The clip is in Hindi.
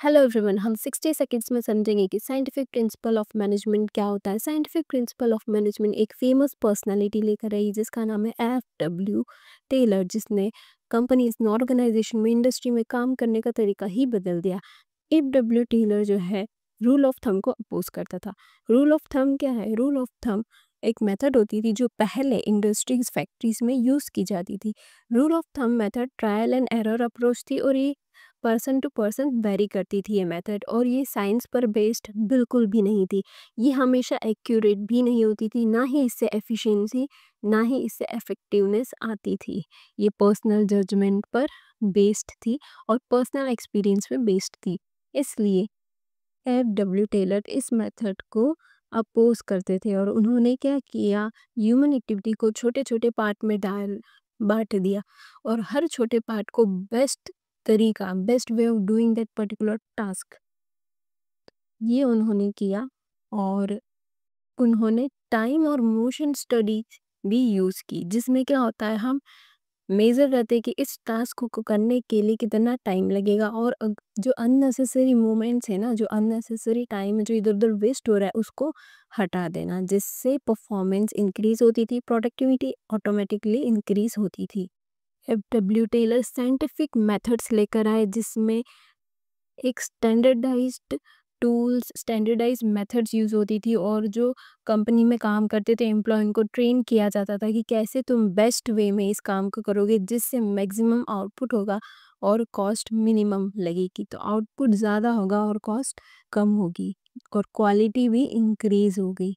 हेलो एवरीवन, हम 60 सेकंड्स में समझेंगे कि साइंटिफिक प्रिंसिपल ऑफ मैनेजमेंट क्या होता है। साइंटिफिक प्रिंसिपल ऑफ मैनेजमेंट एक फेमस पर्सनालिटी लेकर आई जिसका नाम है एफ टेलर, जिसने कंपनीज में, ऑर्गेनाइजेशन में, इंडस्ट्री में काम करने का तरीका ही बदल दिया। एफ टेलर जो है रूल ऑफ थंब को अपोज करता था। रूल ऑफ थंब क्या है? रूल ऑफ थंब एक मेथड होती थी जो पहले इंडस्ट्रीज फैक्ट्रीज में यूज़ की जाती थी। Rule of thumb method trial and error approach थी और ये पर्सन टू पर्सन वेरी करती थी ये मेथड, और ये साइंस पर बेस्ड बिल्कुल भी नहीं थी। ये हमेशा एक्यूरेट भी नहीं होती थी, ना ही इससे एफिशिएंसी, ना ही इससे इफेक्टिवनेस आती थी। ये पर्सनल जजमेंट पर बेस्ड थी और पर्सनल एक्सपीरियंस पे बेस्ड थी। इसलिए टेलर इस मेथड को अपोज करते थे और उन्होंने क्या किया, ह्यूमन एक्टिविटी को छोटे छोटे पार्ट में डाल बांट दिया और हर छोटे पार्ट को best way of doing that particular task ये उन्होंने किया। और उन्होंने टाइम और मोशन स्टडी भी यूज़ की, जिसमें क्या होता है, हम मेज़र रहते हैं कि इस टास्क को करने के लिए कितना टाइम लगेगा, और जो अननेसेसरी मोमेंट्स है ना, जो अननेसेसरी टाइम है जो इधर उधर वेस्ट हो रहा है, उसको हटा देना, जिससे परफॉर्मेंस इंक्रीज होती थी, प्रोडक्टिविटी ऑटोमेटिकली इंक्रीज होती थी। एफ टेलर साइंटिफिक मेथड्स लेकर आए जिसमें एक standardised tools, standardised methods use होती थी, और जो कंपनी में काम करते थे एम्प्लॉय, उनको ट्रेन किया जाता था कि कैसे तुम बेस्ट वे में इस काम को करोगे जिससे मैक्सिमम आउटपुट होगा और कॉस्ट मिनिमम लगेगी। तो आउटपुट ज़्यादा होगा और कॉस्ट कम होगी और क्वालिटी भी इंक्रीज होगी।